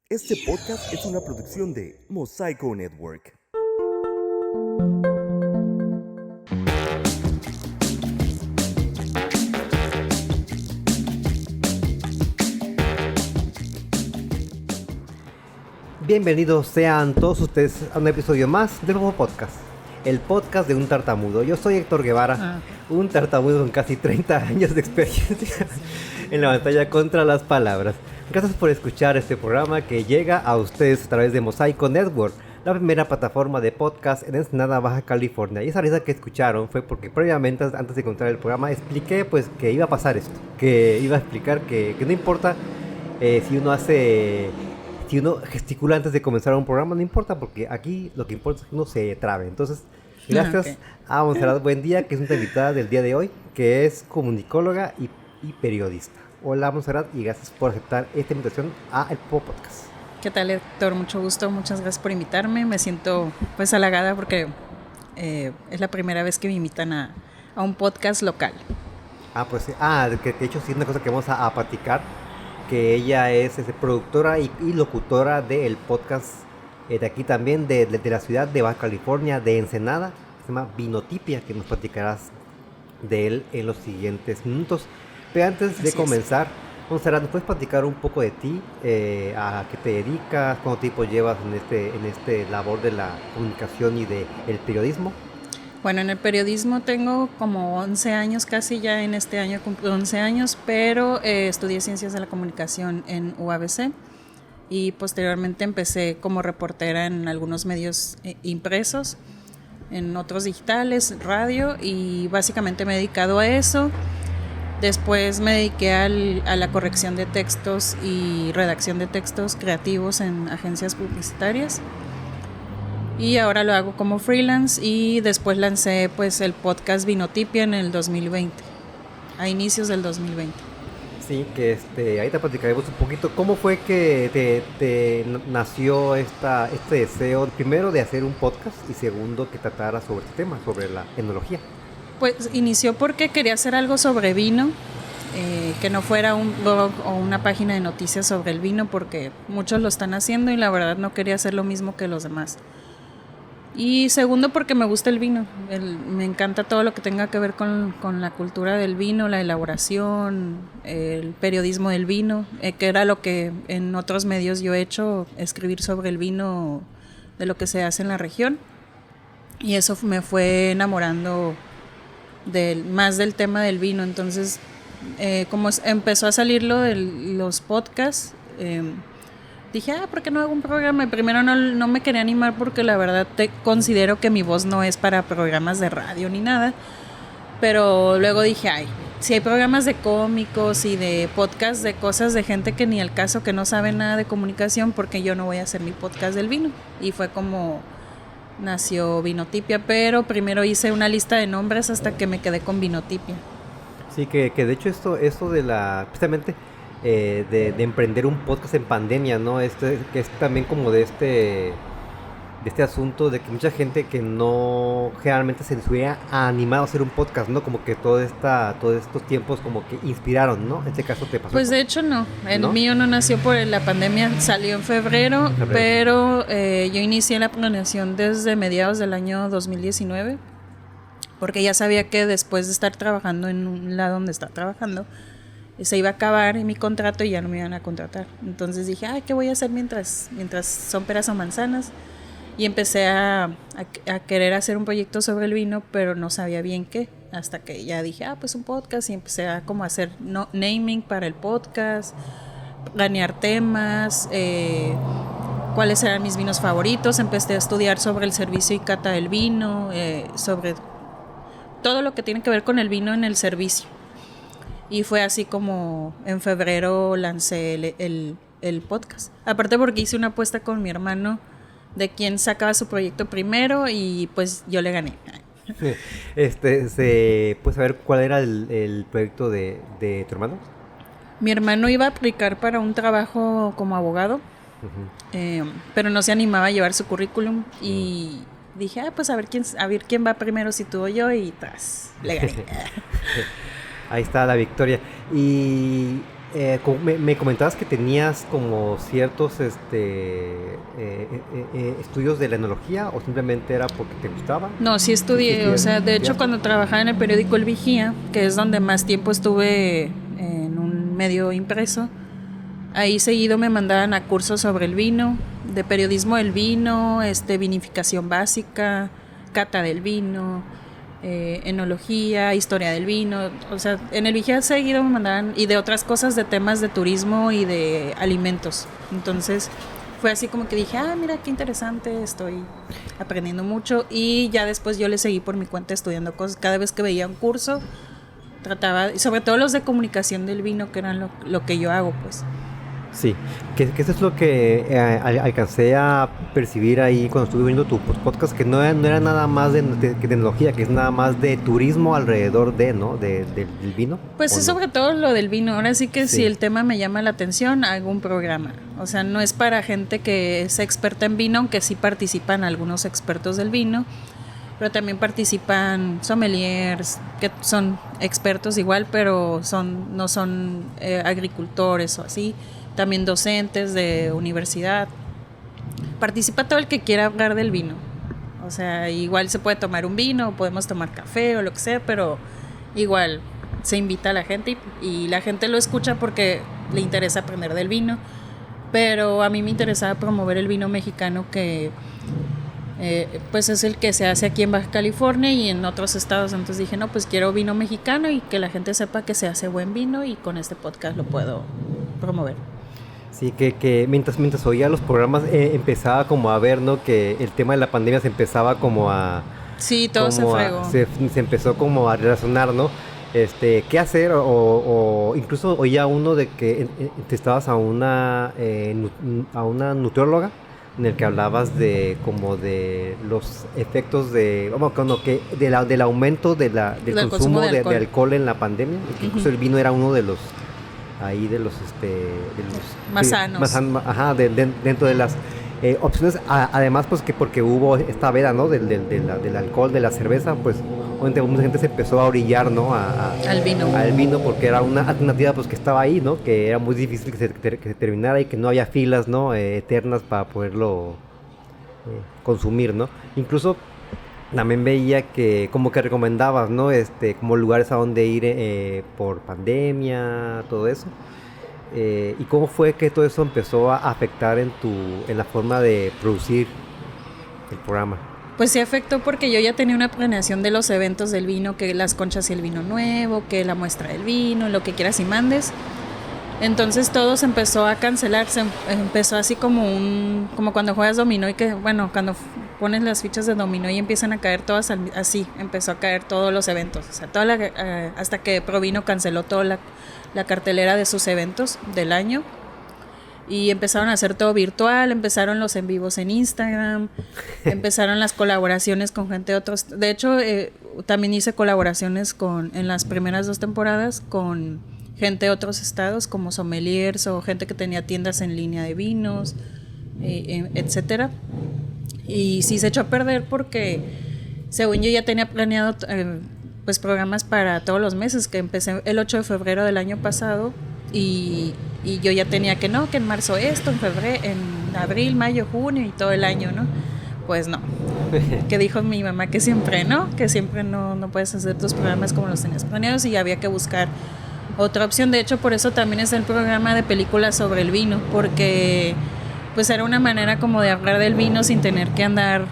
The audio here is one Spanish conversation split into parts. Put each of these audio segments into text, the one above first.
Este podcast es una producción de Mosaico Network. Bienvenidos sean todos ustedes a un episodio más del nuevo podcast, el podcast de un tartamudo. Yo soy Héctor Guevara, un tartamudo con casi 30 años de experiencia en la batalla contra las palabras. Gracias por escuchar este programa que llega a ustedes a través de Mosaico Network, la primera plataforma de podcast en Ensenada, Baja California. Y esa risa que escucharon fue porque previamente, antes de encontrar el programa, expliqué pues que iba a pasar esto, que iba a explicar que no importa si uno gesticula antes de comenzar un programa, no importa, porque aquí lo que importa es que uno se trabe. Entonces, gracias a Montserrat Buendía, que es nuestra invitada del día de hoy, que es comunicóloga y periodista. Hola Montserrat, y gracias por aceptar esta invitación a el podcast. ¿Qué tal, Héctor? Mucho gusto, muchas gracias por invitarme. Me siento pues halagada porque es la primera vez que me invitan a un podcast local. Que de hecho sí es una cosa que vamos a platicar, que ella es productora y locutora del podcast de aquí también, de la ciudad de Baja California, de Ensenada. Se llama Vinotipia, que nos platicarás de él en los siguientes minutos. Pero antes de comenzar, Montserrat, ¿nos puedes platicar un poco de ti? ¿A qué te dedicas? ¿Cuánto tiempo llevas en este labor de la comunicación y del periodismo? Bueno, en el periodismo tengo como 11 años, casi ya en este año cumplo 11 años, pero estudié Ciencias de la Comunicación en UABC y posteriormente empecé como reportera en algunos medios impresos, en otros digitales, radio, y básicamente me he dedicado a eso. Después me dediqué a la corrección de textos y redacción de textos creativos en agencias publicitarias. Y ahora lo hago como freelance, y después lancé pues el podcast Vinotipia en el 2020, a inicios del 2020. Sí, que ahí te platicaremos un poquito cómo fue que te nació este deseo, primero de hacer un podcast y segundo que tratara sobre este tema, sobre la enología. Pues inició porque quería hacer algo sobre vino, que no fuera un blog o una página de noticias sobre el vino, porque muchos lo están haciendo y la verdad no quería hacer lo mismo que los demás. Y segundo, porque me gusta el vino, me encanta todo lo que tenga que ver con la cultura del vino, la elaboración, el periodismo del vino, que era lo que en otros medios yo he hecho, escribir sobre el vino, de lo que se hace en la región. Y eso me fue enamorando más del tema del vino. Entonces, como empezó a salir los podcasts, dije, ¿por qué no hago un programa? Primero no me quería animar porque la verdad considero que mi voz no es para programas de radio ni nada. Pero luego dije, si hay programas de cómicos y de podcasts de cosas de gente que ni al caso, que no sabe nada de comunicación, porque yo no voy a hacer mi podcast del vino. Y fue como nació Vinotipia, pero primero hice una lista de nombres hasta que me quedé con Vinotipia. Sí, que de hecho esto de justamente de emprender un podcast en pandemia, ¿no? Que es también como de este asunto de que mucha gente que no generalmente se les hubiera animado a hacer un podcast, ¿no? Como que todos estos tiempos como que inspiraron, ¿no? En este caso te pasó. Pues de hecho no, el mío no nació por la pandemia, salió en febrero. Pero yo inicié la planeación desde mediados del año 2019, porque ya sabía que después de estar trabajando en un lado donde estaba trabajando, se iba a acabar mi contrato y ya no me iban a contratar. Entonces dije, ¿qué voy a hacer mientras son peras o manzanas? Y empecé a querer hacer un proyecto sobre el vino, pero no sabía bien qué, hasta que ya dije, pues un podcast, y empecé a como hacer naming para el podcast, planear temas, cuáles eran mis vinos favoritos. Empecé a estudiar sobre el servicio y cata del vino, sobre todo lo que tiene que ver con el vino en el servicio. Y fue así como en febrero lancé el podcast. Aparte porque hice una apuesta con mi hermano de quién sacaba su proyecto primero, y pues yo le gané. ¿Puedes saber cuál era el proyecto de tu hermano? Mi hermano iba a aplicar para un trabajo como abogado, pero no se animaba a llevar su currículum, y dije, pues a ver quién va primero, si tú o yo, y le gané. Ahí está la victoria. Y me comentabas que tenías como ciertos estudios de la enología, o simplemente era porque te gustaba. No, sí estudié, o sea, de hecho cuando trabajaba en el periódico El Vigía, que es donde más tiempo estuve en un medio impreso, ahí seguido me mandaban a cursos sobre el vino, de periodismo del vino, vinificación básica, cata del vino, enología, historia del vino. O sea, en el Vigía seguido me mandaban, y de otras cosas, de temas de turismo y de alimentos. Entonces fue así como que dije, mira qué interesante, estoy aprendiendo mucho. Y ya después yo le seguí por mi cuenta estudiando cosas. Cada vez que veía un curso trataba, y sobre todo los de comunicación del vino, que eran lo que yo hago, pues. Sí, que eso es lo que alcancé a percibir ahí cuando estuve viendo tu podcast, que no era nada más de tecnología, que es nada más de turismo alrededor ¿no? Del vino. Pues es sobre todo lo del vino. Ahora sí que si el tema me llama la atención, hago un programa. O sea, no es para gente que es experta en vino, aunque sí participan algunos expertos del vino, pero también participan sommeliers, que son expertos igual, pero no son agricultores o así. También docentes de universidad. Participa todo el que quiera hablar del vino. O sea, igual se puede tomar un vino, podemos tomar café o lo que sea, pero igual se invita a la gente y la gente lo escucha porque le interesa aprender del vino. Pero a mí me interesaba promover el vino mexicano, que pues es el que se hace aquí en Baja California y en otros estados. Entonces dije, no, pues quiero vino mexicano y que la gente sepa que se hace buen vino, y con este podcast lo puedo promover. Sí, que mientras oía los programas empezaba como a ver, ¿no? Que el tema de la pandemia se empezaba como a... Sí, todo se fregó. Se empezó como a relacionar, ¿no? ¿Qué hacer? O incluso oía uno de que te estabas a una nutrióloga, en el que hablabas de como de los efectos del aumento del consumo de alcohol en la pandemia, y que incluso el vino era uno de los más sanos. Dentro de las opciones, además pues que porque hubo esta veda, ¿no? del alcohol, de la cerveza, pues obviamente mucha gente se empezó a orillar, ¿no? Al vino, porque era una alternativa pues que estaba ahí, ¿no? Que era muy difícil que se terminara, y que no había filas, ¿no? Eternas para poderlo consumir, ¿no? Incluso también veía que como que recomendabas, ¿no? Como lugares a donde ir por pandemia, todo eso. ¿Y cómo fue que todo eso empezó a afectar en la forma de producir el programa? Pues sí afectó, porque yo ya tenía una planeación de los eventos del vino, que las conchas y el vino nuevo, que la muestra del vino, lo que quieras y mandes. Entonces todo se empezó a cancelar, empezó así como cuando juegas dominó, y que, bueno, cuando pones las fichas de dominó y empiezan a caer todas, así empezó a caer todos los eventos. O sea, hasta que Provino canceló toda la cartelera de sus eventos del año, y empezaron a hacer todo virtual. Empezaron los en vivos en Instagram, empezaron las colaboraciones con gente de otros. De hecho, también hice colaboraciones en las primeras 2 temporadas con gente de otros estados, como sommeliers o gente que tenía tiendas en línea de vinos, etcétera. Y sí se echó a perder porque, según yo, ya tenía planeado pues programas para todos los meses, que empecé el 8 de febrero del año pasado, y yo ya tenía que en marzo esto, en febrero, en abril, mayo, junio y todo el año, ¿no? Pues no. Que dijo mi mamá que siempre no puedes hacer tus programas como los tenías planeados, y había que buscar otra opción. De hecho, por eso también es el programa de películas sobre el vino, porque pues era una manera como de hablar del vino sin tener que andar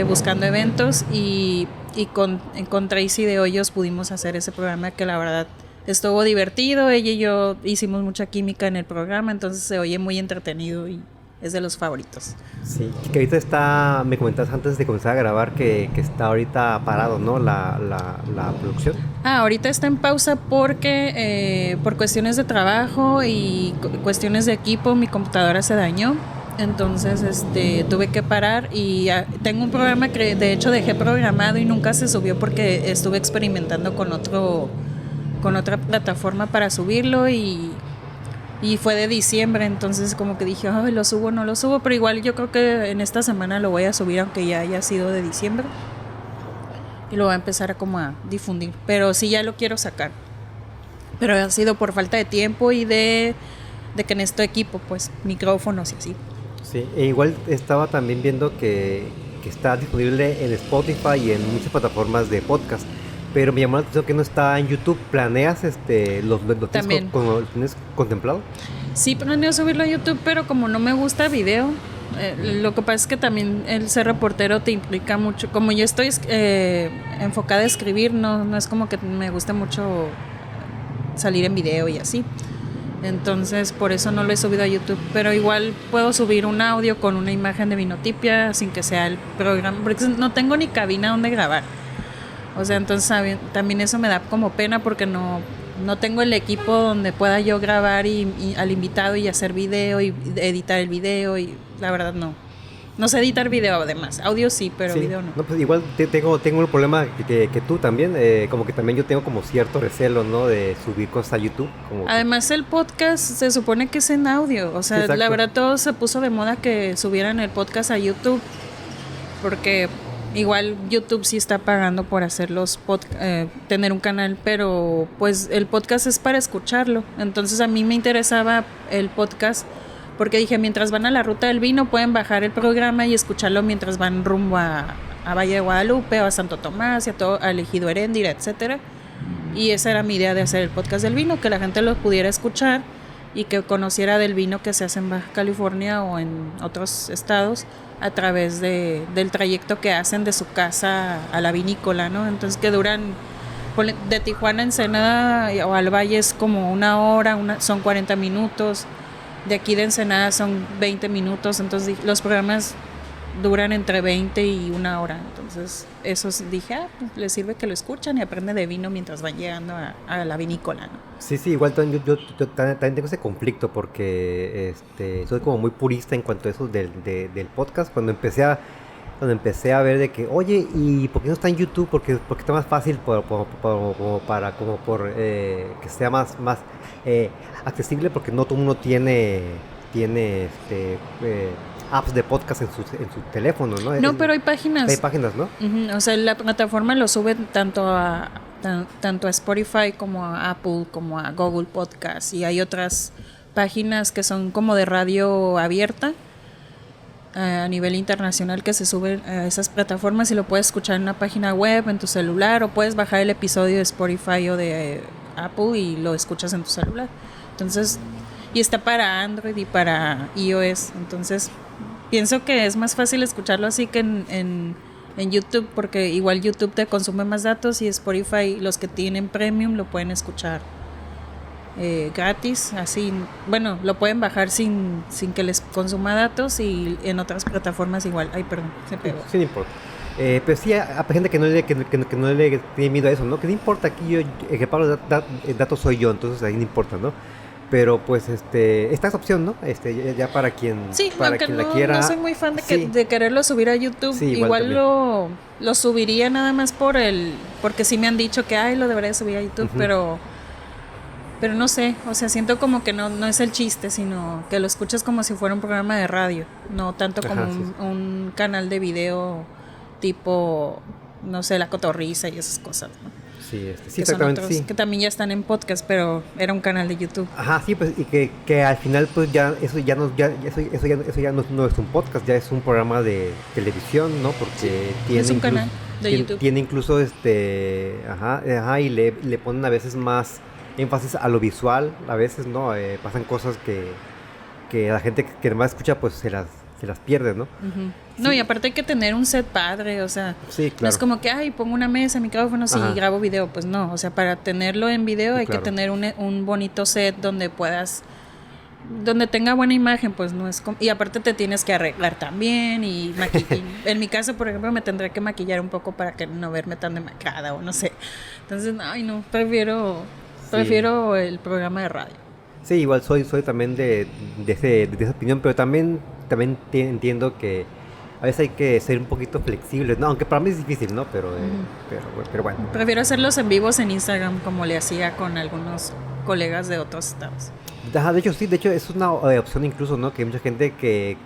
buscando eventos, y con Tracy de Hoyos pudimos hacer ese programa, que la verdad estuvo divertido. Ella y yo hicimos mucha química en el programa, entonces se oye muy entretenido y es de los favoritos. Sí, que ahorita me comentabas antes de comenzar a grabar que está ahorita parado, ¿no? La producción. Ahorita está en pausa porque por cuestiones de trabajo y cuestiones de equipo, mi computadora se dañó. Entonces tuve que parar, y tengo un programa que de hecho dejé programado y nunca se subió porque estuve experimentando con otra plataforma para subirlo, y fue de diciembre. Entonces como que dije, lo subo o no lo subo, pero igual yo creo que en esta semana lo voy a subir, aunque ya haya sido de diciembre, y lo voy a empezar a difundir, pero sí ya lo quiero sacar. Pero ha sido por falta de tiempo y de que necesito equipo, pues micrófonos y así. Sí, e igual estaba también viendo que está disponible en Spotify y en muchas plataformas de podcast. Pero me llamó la atención que no está en YouTube. ¿Planeas los También. tienes contemplado? Sí, planeo subirlo a YouTube, pero como no me gusta video, lo que pasa es que también el ser reportero te implica mucho. Como yo estoy enfocada a escribir, no es como que me guste mucho salir en video y así. Entonces por eso no lo he subido a YouTube, pero igual puedo subir un audio con una imagen de Vinotipia sin que sea el programa, porque no tengo ni cabina donde grabar. O sea, entonces también eso me da como pena porque no tengo el equipo donde pueda yo grabar y al invitado y hacer video y editar el video, y la verdad no sé editar video. Además audio sí, pero video no. No, pues igual tengo un problema que tú también, como que también yo tengo como cierto recelo, ¿no? De subir cosas a YouTube. Además el podcast se supone que es en audio, o sea, sí, la verdad todo se puso de moda que subieran el podcast a YouTube, porque igual YouTube sí está pagando por hacer tener un canal, pero pues el podcast es para escucharlo. Entonces a mí me interesaba el podcast porque dije, mientras van a la Ruta del Vino pueden bajar el programa y escucharlo mientras van rumbo a Valle de Guadalupe o a Santo Tomás y a Ejido Heréndira, etcétera. Y esa era mi idea de hacer el podcast del vino, que la gente lo pudiera escuchar y que conociera del vino que se hace en Baja California o en otros estados a través del trayecto que hacen de su casa a la vinícola, ¿no? Entonces que duran de Tijuana a Ensenada o al Valle es como una hora, son 40 minutos. De aquí de Ensenada son 20 minutos, entonces los programas duran entre 20 y una hora. Entonces eso dije, pues les sirve que lo escuchan y aprenden de vino mientras van llegando a la vinícola, ¿no? Sí, igual también yo también tengo ese conflicto porque soy como muy purista en cuanto a eso del podcast. Cuando empecé a ver de que, oye, ¿y por qué no está en YouTube? Porque está más fácil que sea más accesible, porque no todo el mundo tiene apps de podcast en su teléfono, ¿no? No, pero hay páginas. Hay páginas, ¿no? Uh-huh. O sea, la plataforma lo sube tanto a Spotify como a Apple, como a Google Podcast, y hay otras páginas que son como de radio abierta a nivel internacional que se suben a esas plataformas y lo puedes escuchar en una página web, en tu celular, o puedes bajar el episodio de Spotify o de Apple y lo escuchas en tu celular. Entonces, y está para Android y para iOS. Entonces, pienso que es más fácil escucharlo así que en YouTube, porque igual YouTube te consume más datos y Spotify, los que tienen premium lo pueden escuchar gratis, así, bueno, lo pueden bajar sin que les consuma datos, y en otras plataformas igual. Ay, perdón, se pegó. Sí, no importa. Pero sí, hay gente que no le tiene miedo a eso, ¿no? Que no importa, aquí el que pago datos soy yo, entonces ahí no importa, ¿no? Pero pues está esa opción, ¿no? Ya para quien, sí, para aunque quien la quiera. No soy muy fan de quererlo subir a YouTube. Sí, igual lo subiría nada más porque sí me han dicho que lo debería subir a YouTube, uh-huh. Pero no sé, o sea, siento como que no es el chiste, sino que lo escuchas como si fuera un programa de radio, no tanto como un canal de video tipo, no sé, La Cotorrisa y esas cosas, ¿no? Sí, que exactamente, son otros, sí. Que también ya están en podcast, pero era un canal de YouTube. Ajá, sí, pues, y que al final pues ya eso ya no es un podcast, ya es un programa de televisión, ¿no? Porque tiene es un canal de YouTube. Tiene incluso y le ponen a veces más énfasis a lo visual, a veces, ¿no? Pasan cosas que la gente que además escucha pues se las pierde, ¿no? Uh-huh. No, sí. Y aparte hay que tener un set padre, o sea, sí, claro. No es como que, pongo una mesa, micrófonos y grabo video, pues no, o sea, para tenerlo en video hay que tener un bonito set donde tenga buena imagen, pues no es y aparte te tienes que arreglar también y en mi caso, por ejemplo, me tendré que maquillar un poco para que no verme tan demacrada o no sé. Entonces, prefiero el programa de radio. Sí, igual soy también de esa opinión, pero también entiendo que a veces hay que ser un poquito flexibles, ¿no? Aunque para mí es difícil, ¿no? Pero bueno. Prefiero hacerlos en vivos en Instagram, como le hacía con algunos colegas de otros estados. De hecho es una opción incluso, ¿no? Que hay mucha gente que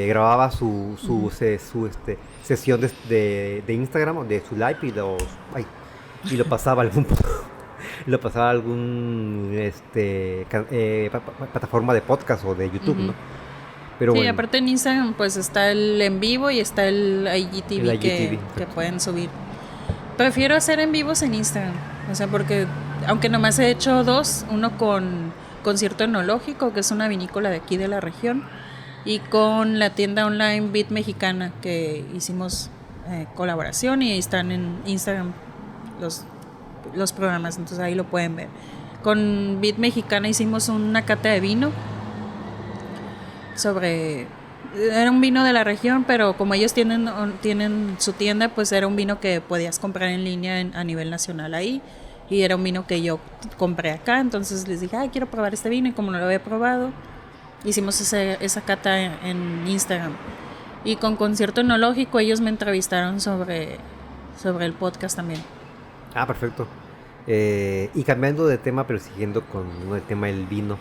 grababa su sesión de Instagram o de su live y lo pasaba al lo pasaba a algún plataforma de podcast o de YouTube, ¿no? Pero sí, bueno, aparte en Instagram pues está el en vivo y está el IGTV, el que IGTV. pueden subir. Prefiero hacer en vivos en Instagram, o sea, porque aunque nomás he hecho 2, uno con Concierto Enológico, que es una vinícola de aquí de la región, y con la tienda online Bit Mexicana, que hicimos colaboración y están en Instagram los programas, entonces ahí lo pueden ver. Con Bit Mexicana hicimos una cata de vino era un vino de la región, pero como ellos tienen su tienda, pues era un vino que podías comprar en línea a nivel nacional ahí, y era un vino que yo compré acá, entonces les dije, quiero probar este vino, y como no lo había probado, hicimos esa cata en Instagram. Y con Concierto Enológico ellos me entrevistaron sobre el podcast también. Perfecto. Y cambiando de tema, pero siguiendo con el tema del vino.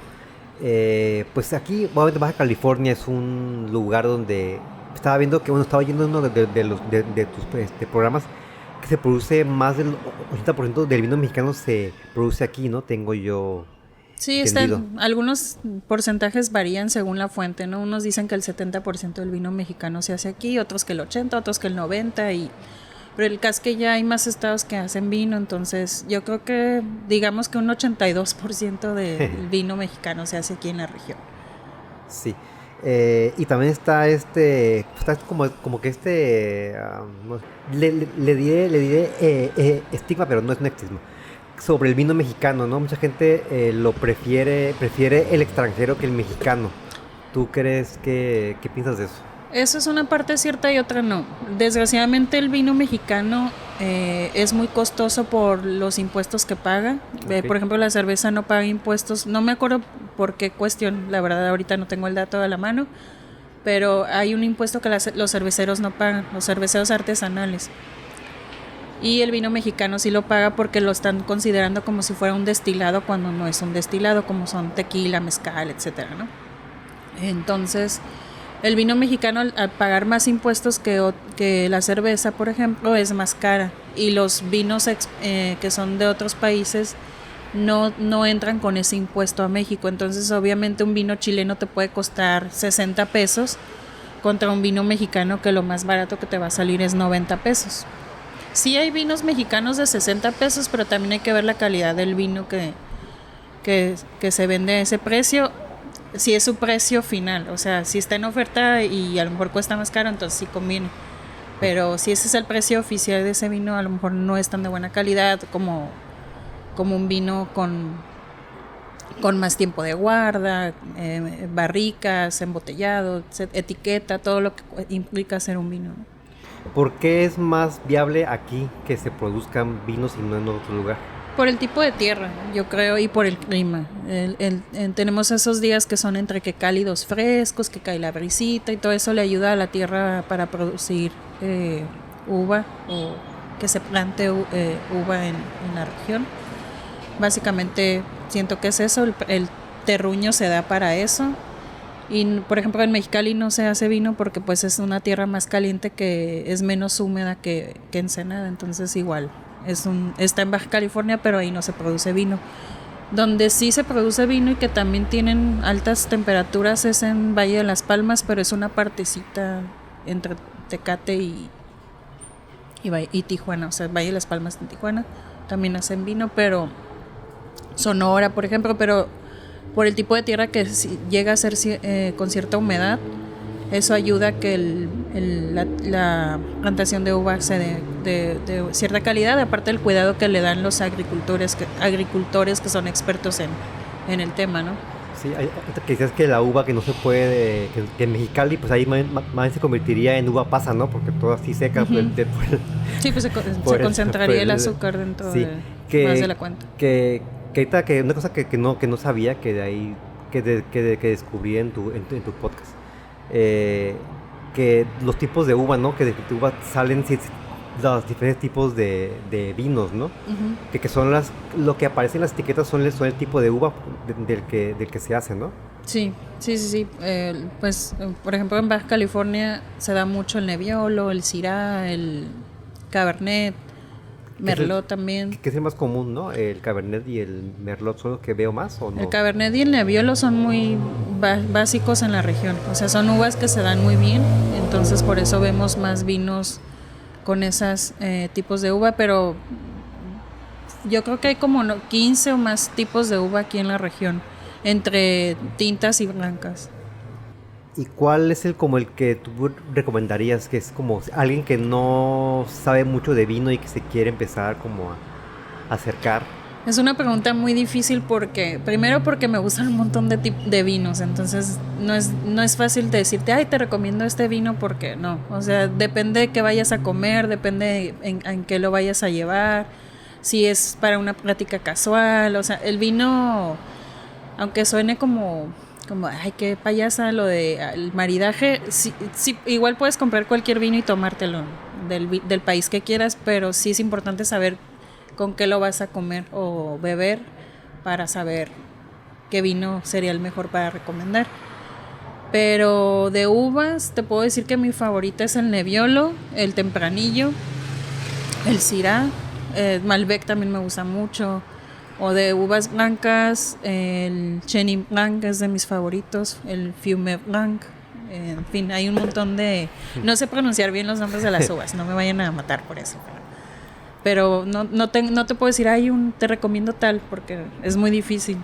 Pues aquí, obviamente Baja California es un lugar donde estaba viendo que, estaba yendo uno de tus programas, que se produce más del 80% del vino mexicano se produce aquí, ¿no? Tengo yo Sí, algunos porcentajes varían según la fuente, ¿no? Unos dicen que el 70% del vino mexicano se hace aquí, otros que el 80%, otros que el 90%, pero el caso es que ya hay más estados que hacen vino, entonces yo creo que digamos que un 82% del vino mexicano se hace aquí en la región. Sí. Y también está como que le diré estigma, pero no es un estigma, sobre el vino mexicano, ¿no? Mucha gente lo prefiere el extranjero que el mexicano. ¿Tú crees qué piensas de eso? Eso es una parte cierta y otra no. Desgraciadamente el vino mexicano es muy costoso por los impuestos que paga. Okay. Por ejemplo, la cerveza no paga impuestos. No me acuerdo por qué cuestión, la verdad ahorita no tengo el dato a la mano, pero hay un impuesto que los cerveceros no pagan, los cerveceros artesanales. Y el vino mexicano sí lo paga porque lo están considerando como si fuera un destilado cuando no es un destilado, como son tequila, mezcal, etcétera, ¿no? Entonces, el vino mexicano al pagar más impuestos que la cerveza, por ejemplo, es más cara. Y los vinos que son de otros países no entran con ese impuesto a México. Entonces, obviamente, un vino chileno te puede costar 60 pesos contra un vino mexicano que lo más barato que te va a salir es 90 pesos. Sí hay vinos mexicanos de 60 pesos, pero también hay que ver la calidad del vino que se vende a ese precio. Si es su precio final, o sea, si está en oferta y a lo mejor cuesta más caro, entonces sí conviene. Pero si ese es el precio oficial de ese vino, a lo mejor no es tan de buena calidad como un vino con más tiempo de guarda, barricas, embotellado, etiqueta, todo lo que implica hacer un vino. ¿Por qué es más viable aquí que se produzcan vinos y no en otro lugar? Por el tipo de tierra, yo creo, y por el clima. Tenemos esos días que son entre que cálidos frescos, que cae la brisita y todo eso le ayuda a la tierra para producir uva o que se plante uva en la región. Básicamente siento que es eso, el terruño se da para eso. Y por ejemplo en Mexicali no se hace vino porque pues es una tierra más caliente que es menos húmeda que Ensenada, entonces igual está en Baja California, pero ahí no se produce vino. Donde sí se produce vino y que también tienen altas temperaturas es en Valle de las Palmas, pero es una partecita entre Tecate y Tijuana, o sea, Valle de las Palmas en Tijuana también hacen vino, pero Sonora, por ejemplo, pero por el tipo de tierra que llega a ser con cierta humedad, eso ayuda a que la plantación de uva sea de cierta calidad, aparte del cuidado que le dan los agricultores que son expertos en el tema, ¿no? Sí, que decías que la uva que no se puede, que en Mexicali, pues ahí más se convertiría en uva pasa, ¿no? Porque todo así seca. Uh-huh. Sí, pues se concentraría el azúcar dentro sí, más de la cuenta. Que ahorita, que una cosa que no sabía, que de ahí, que descubrí en tu podcast, que los tipos de uva, ¿no? Que de uva salen los diferentes tipos de vinos, ¿no? Uh-huh. Que son lo que aparece en las etiquetas son el tipo de uva del que se hace, ¿no? Sí. Pues, por ejemplo, en Baja California se da mucho el Nebbiolo, el Syrah, el Cabernet. Merlot también. ¿Qué es el más común, no? ¿El Cabernet y el Merlot son los que veo más o no? El Cabernet y el Nebbiolo son muy básicos en la región. O sea, son uvas que se dan muy bien. Entonces, por eso vemos más vinos con esos tipos de uva. Pero yo creo que hay como 15 o más tipos de uva aquí en la región, entre tintas y blancas. ¿Y cuál es como el que tú recomendarías, que es como alguien que no sabe mucho de vino y que se quiere empezar como a acercar? Es una pregunta muy difícil primero porque me gustan un montón de vinos, entonces no es fácil de decirte, ay, te recomiendo este vino porque no. O sea, depende de qué vayas a comer, depende en qué lo vayas a llevar, si es para una plática casual. O sea, el vino, aunque suene como ay, qué payasa lo de el maridaje, sí, igual puedes comprar cualquier vino y tomártelo del país que quieras, pero sí es importante saber con qué lo vas a comer o beber para saber qué vino sería el mejor para recomendar. Pero de uvas te puedo decir que mi favorita es el Nebbiolo, el Tempranillo, el Syrah, Malbec también me gusta mucho. O de uvas blancas, el Chenin Blanc es de mis favoritos, el Fumé Blanc, en fin, hay un montón de... No sé pronunciar bien los nombres de las uvas, no me vayan a matar por eso. Pero no te puedo decir, te recomiendo tal, porque es muy difícil.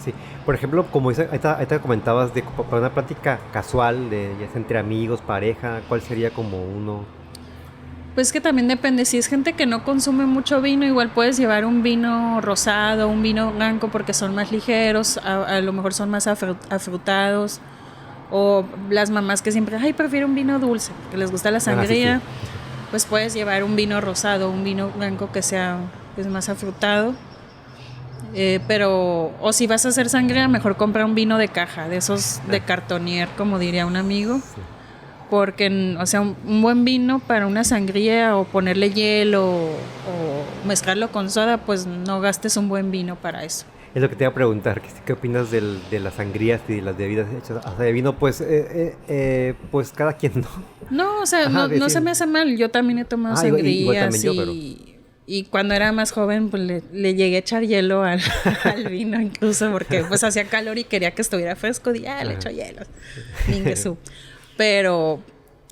Sí, por ejemplo, como ahorita comentabas, para una plática casual, ya sea entre amigos, pareja, ¿cuál sería como uno? Pues que también depende, si es gente que no consume mucho vino, igual puedes llevar un vino rosado, un vino blanco porque son más ligeros, a lo mejor son más afrutados, o las mamás que siempre, prefiero un vino dulce, que les gusta la sangría, sí. Pues puedes llevar un vino rosado, un vino blanco que sea más afrutado, o si vas a hacer sangría, mejor compra un vino de caja, de esos de cartonier, como diría un amigo. Sí. Porque, o sea, un buen vino para una sangría o ponerle hielo o mezclarlo con soda, pues no gastes un buen vino para eso. Es lo que te iba a preguntar, ¿qué opinas de las sangrías y de las bebidas hechas de vino? Pues, pues cada quien, ¿no? No, o sea, no se me hace mal, yo también he tomado sangrías igual también yo, pero... Y cuando era más joven, pues le llegué a echar hielo al vino incluso, porque pues hacía calor y quería que estuviera fresco, le echo hielo, ninguesú. Pero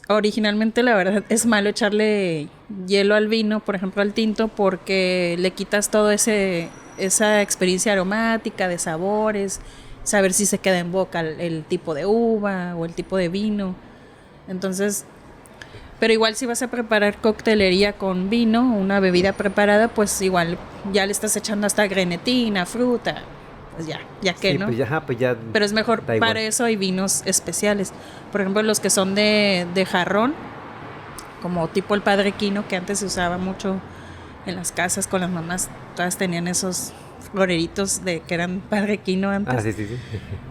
originalmente la verdad es malo echarle hielo al vino, por ejemplo al tinto, porque le quitas todo esa experiencia aromática de sabores, saber si se queda en boca el tipo de uva o el tipo de vino. Entonces, pero igual si vas a preparar coctelería con vino, una bebida preparada, pues igual ya le estás echando hasta grenetina, fruta. Pues ya que, sí, ¿no? Pues ya pero es mejor para eso hay vinos especiales. Por ejemplo, los que son de jarrón, como tipo el Padre Quino, que antes se usaba mucho en las casas con las mamás, todas tenían esos floreritos que eran Padre Quino antes. Sí.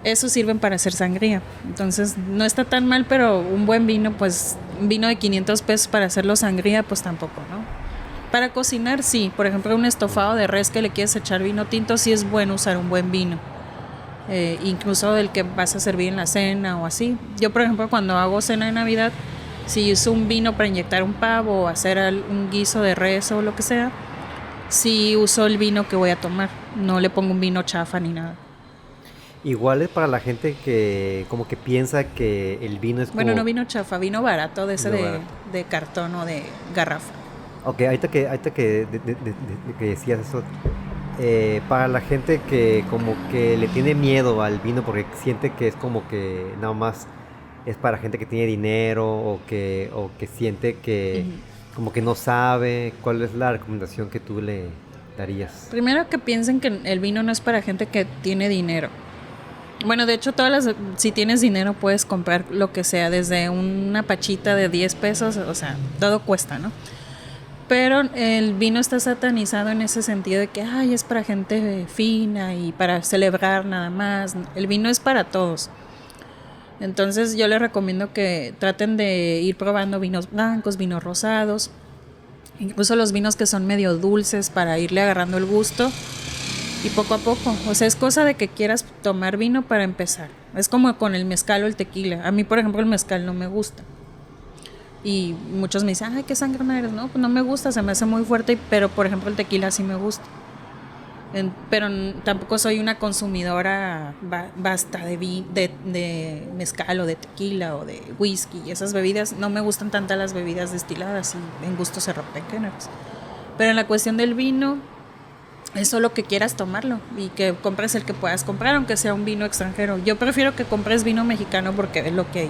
Esos sirven para hacer sangría. Entonces, no está tan mal, pero un buen vino, pues un vino de 500 pesos para hacerlo sangría, pues tampoco, ¿no? Para cocinar, sí. Por ejemplo, un estofado de res que le quieres echar vino tinto, sí es bueno usar un buen vino. Incluso el que vas a servir en la cena o así. Yo, por ejemplo, cuando hago cena de Navidad, si uso un vino para inyectar un pavo o hacer un guiso de res o lo que sea, sí uso el vino que voy a tomar. No le pongo un vino chafa ni nada. Igual es para la gente que como que piensa que el vino es como... Bueno, no vino chafa, vino barato de ese de cartón o de garrafa. Ok, ahorita que decías eso, para la gente que como que le tiene miedo al vino porque siente que es como que nada más es para gente que tiene dinero o que siente que como que no sabe, ¿cuál es la recomendación que tú le darías? Primero que piensen que el vino no es para gente que tiene dinero. Bueno, de hecho, si tienes dinero puedes comprar lo que sea, desde una pachita de 10 pesos, o sea, todo cuesta, ¿no? Pero el vino está satanizado en ese sentido de que es para gente fina y para celebrar nada más. El vino es para todos. Entonces yo les recomiendo que traten de ir probando vinos blancos, vinos rosados, incluso los vinos que son medio dulces para irle agarrando el gusto y poco a poco. O sea, es cosa de que quieras tomar vino para empezar. Es como con el mezcal o el tequila. A mí, por ejemplo, el mezcal no me gusta. Y muchos me dicen, ay, qué sangrona eres, no, pues no me gusta, se me hace muy fuerte, pero por ejemplo el tequila sí me gusta. Pero tampoco soy una consumidora basta de mezcal o de tequila o de whisky. Y esas bebidas, no me gustan tanto las bebidas destiladas y en gusto se rompen géneros. Pero en la cuestión del vino, es solo que quieras tomarlo y que compres el que puedas comprar, aunque sea un vino extranjero. Yo prefiero que compres vino mexicano porque es lo que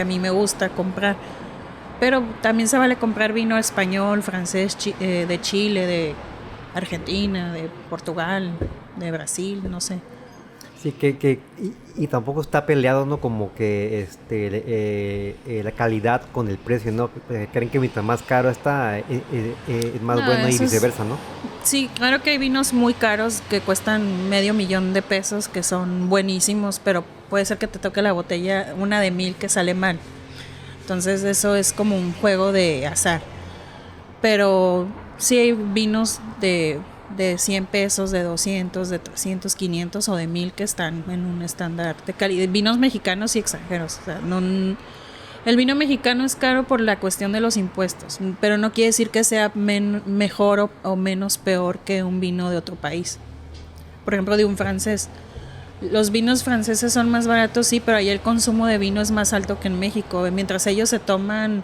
a mí me gusta comprar. Pero también se vale comprar vino español, francés, de Chile, de Argentina, de Portugal, de Brasil, no sé. Sí, y tampoco está peleado, ¿no? Como que la calidad con el precio, ¿no? Creen que mientras más caro está, es más bueno y viceversa, ¿no? Sí, claro que hay vinos muy caros que cuestan $500,000 que son buenísimos, pero puede ser que te toque la botella, una de 1,000 que sale mal. Entonces eso es como un juego de azar. Pero sí hay vinos de $100, de 200, de 300, 500 o de 1,000 que están en un estándar de calidad. Vinos mexicanos y extranjeros. O sea, el vino mexicano es caro por la cuestión de los impuestos, pero no quiere decir que sea mejor o menos peor que un vino de otro país. Por ejemplo, de un francés. Los vinos franceses son más baratos, sí, pero ahí el consumo de vino es más alto que en México. Mientras ellos se toman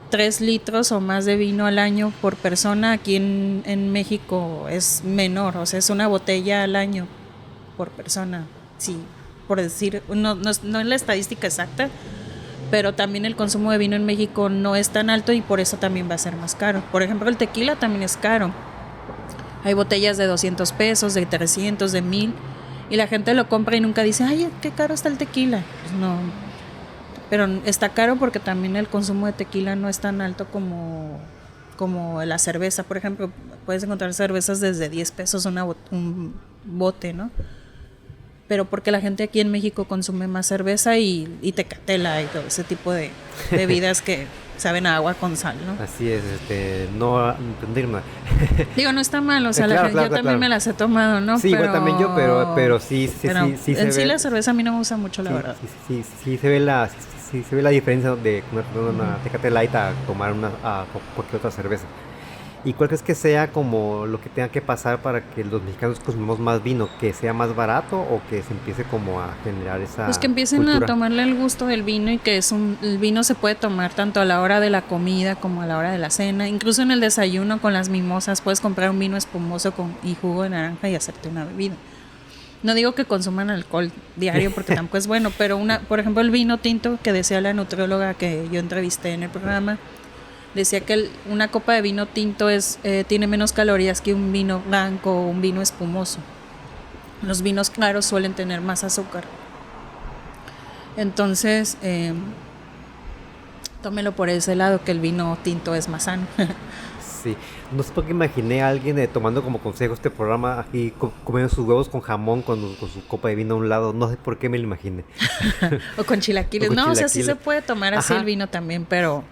3 litros o más de vino al año por persona, aquí en México es menor, o sea, es una botella al año por persona, sí, por decir, no es la estadística exacta, pero también el consumo de vino en México no es tan alto y por eso también va a ser más caro. Por ejemplo, el tequila también es caro. Hay botellas de $200, de 300, de 1,000 y la gente lo compra y nunca dice, ay, qué caro está el tequila. Pues no. Pero está caro porque también el consumo de tequila no es tan alto como la cerveza. Por ejemplo, puedes encontrar cervezas desde $10 un bote, ¿no? Pero porque la gente aquí en México consume más cerveza y tecatela y todo ese tipo de bebidas que saben a agua con sal, ¿no? Así es, no entender nada. Digo, no está mal, o sea, claro, yo también me las he tomado, ¿no? Sí, igual también yo, pero sí en sí la cerveza a mí no me gusta mucho, la verdad. Sí se ve la diferencia de comer una Tecate Light a tomar cualquier otra cerveza. ¿Y cuál crees que sea como lo que tenga que pasar para que los mexicanos consumamos más vino? ¿Que sea más barato o que se empiece como a generar esa Pues que empiecen cultura? a tomarle el gusto del vino y que el vino se puede tomar tanto a la hora de la comida como a la hora de la cena. Incluso en el desayuno con las mimosas puedes comprar un vino espumoso y jugo de naranja y hacerte una bebida. No digo que consuman alcohol diario porque tampoco es bueno, pero por ejemplo el vino tinto que decía la nutrióloga que yo entrevisté en el programa, decía que una copa de vino tinto tiene menos calorías que un vino blanco o un vino espumoso. Los vinos claros suelen tener más azúcar. Entonces, tómelo por ese lado, que el vino tinto es más sano. Sí, no sé por qué imaginé a alguien tomando como consejo este programa aquí, comiendo sus huevos con jamón con su copa de vino a un lado. No sé por qué me lo imaginé. O con chilaquiles. O sea, sí se puede tomar así el vino también, pero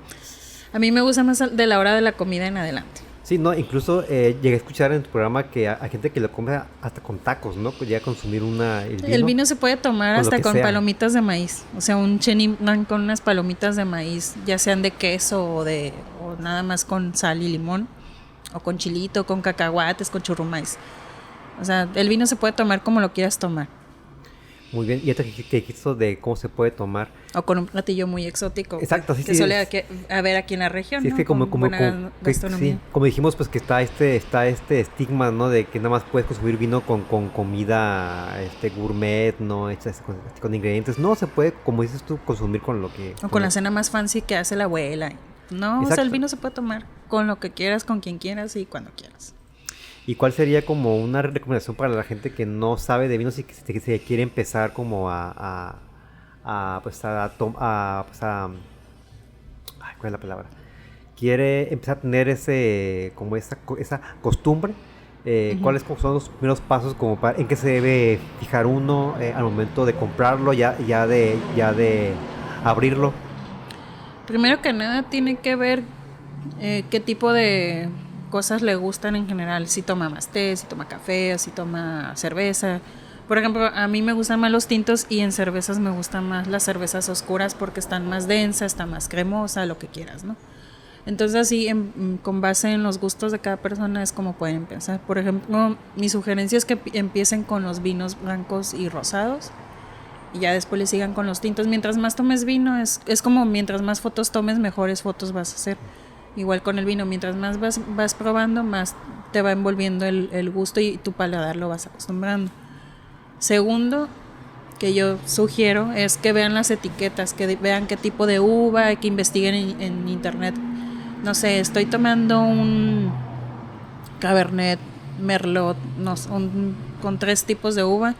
a mí me gusta más de la hora de la comida en adelante. Sí, no, incluso llegué a escuchar en tu programa que hay gente que lo come hasta con tacos, ¿no? Llega a consumir el vino se puede tomar hasta con palomitas de maíz. O sea, un chenin con unas palomitas de maíz, ya sean de queso o nada más con sal y limón, o con chilito, con cacahuates, con churrumais. O sea, el vino se puede tomar como lo quieras tomar. Muy bien, y esto que dijiste de cómo se puede tomar. O con un platillo muy exótico. Exacto, sí, que suele haber aquí en la región, sí, ¿no? es que como dijimos, pues que está este estigma, ¿no? De que nada más puedes consumir vino con comida gourmet, ¿no? Hecha con ingredientes. No, se puede, como dices tú, consumir con lo que... O con la cena más fancy que hace la abuela. No, exacto. O sea, el vino se puede tomar con lo que quieras, con quien quieras y cuando quieras. ¿Y cuál sería como una recomendación para la gente que no sabe de vinos y que se quiere empezar como ¿cuál es la palabra? Quiere empezar a tener esa costumbre. ¿Cuáles son los primeros pasos en qué se debe fijar uno al momento de comprarlo, ya de abrirlo? Primero que nada tiene que ver qué tipo de cosas le gustan en general, si toma más té, si toma café, si toma cerveza, Por ejemplo, a mí me gustan más los tintos y en cervezas me gustan más las cervezas oscuras porque están más densas, está más cremosa, lo que quieras, ¿no? Entonces así, con base en los gustos de cada persona es como pueden empezar. Por ejemplo, mi sugerencia es que empiecen con los vinos blancos y rosados y ya después le sigan con los tintos. Mientras más tomes vino, es como mientras más fotos tomes, mejores fotos vas a hacer. Igual con el vino, mientras más vas probando, más te va envolviendo el gusto y tu paladar lo vas acostumbrando. Segundo, que yo sugiero es que vean las etiquetas, que vean qué tipo de uva, que investiguen en internet. No sé, estoy tomando un Cabernet Merlot con 3 tipos de uva.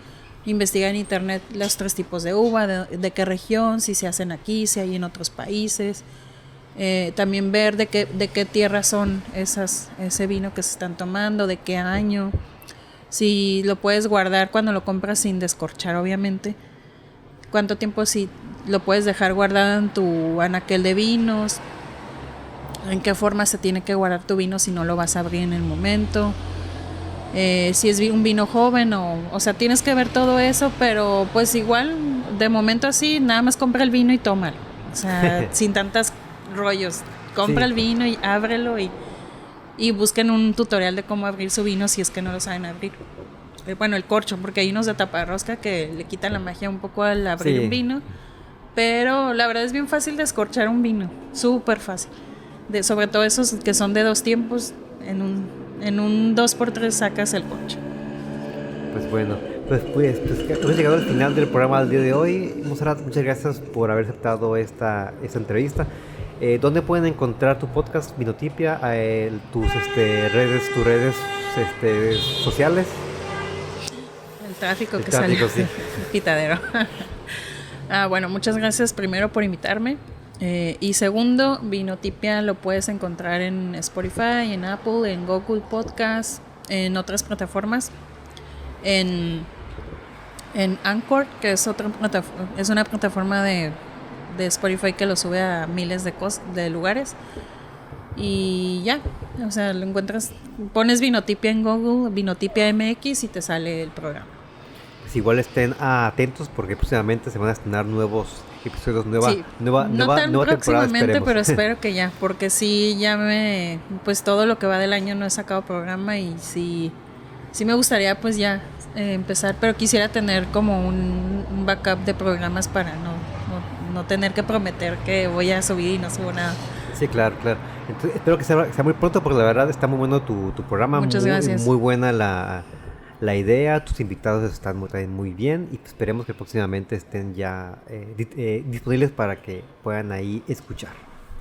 Investiga en internet los 3 tipos de uva, de qué región, si se hacen aquí, si hay en otros países. También ver de qué tierra son ese vino que se están tomando, de qué año. Si lo puedes guardar cuando lo compras sin descorchar, obviamente. Cuánto tiempo si lo puedes dejar guardado en tu anaquel de vinos. En qué forma se tiene que guardar tu vino si no lo vas a abrir en el momento. Si es un vino joven o sea, tienes que ver todo eso, pero pues igual, de momento así, nada más compra el vino y tómalo. O sea, sin tantos rollos. Compra el vino y ábrelo y busquen un tutorial de cómo abrir su vino si es que no lo saben abrir. Bueno, el corcho, porque hay unos de taparrosca que le quitan la magia un poco al abrir un vino, pero la verdad es bien fácil descorchar un vino, súper fácil. Sobre todo esos que son de 2 tiempos, en un 2x3 sacas el corcho. Pues bueno, pues hemos llegado al final del programa del día de hoy. Montserrat, muchas gracias por haber aceptado esta entrevista. ¿Dónde pueden encontrar tu podcast Vinotipia? Tus redes sociales. El tráfico que sale. Sí. El pitadero. Bueno, muchas gracias primero por invitarme. Y segundo, Vinotipia lo puedes encontrar en Spotify, en Apple, en Google Podcast, en otras plataformas. En Anchor, que es una plataforma de Spotify que lo sube a miles de lugares. Y ya, o sea, lo encuentras, pones Vinotipia en Google, Vinotipia MX y te sale el programa. Pues igual estén atentos porque próximamente se van a estrenar nuevos episodios, nueva temporada, próximamente, pero espero que ya, porque sí, pues todo lo que va del año no he sacado programa y sí me gustaría pues ya empezar, pero quisiera tener como un backup de programas para no tener que prometer que voy a subir y no subo nada. Sí, claro. Entonces, espero que sea muy pronto porque la verdad está muy bueno tu programa. Muchas gracias. Muy buena la idea, tus invitados están muy bien y esperemos que próximamente estén ya disponibles para que puedan ahí escuchar.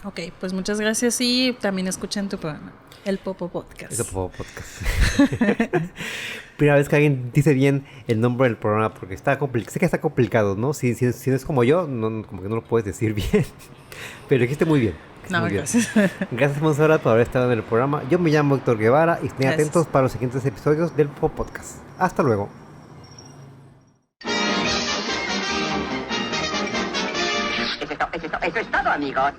Ok, pues muchas gracias y también escuchen tu programa, El Popo Podcast. El Popo Podcast. Primera vez que alguien dice bien el nombre del programa porque sé que está complicado, ¿no? Si no es como yo, como que no lo puedes decir bien. Pero dijiste muy bien. Gracias. Gracias, Montserrat, por haber estado en el programa. Yo me llamo Héctor Guevara y estén atentos para los siguientes episodios del Popo Podcast. Hasta luego. Eso es todo, amigos.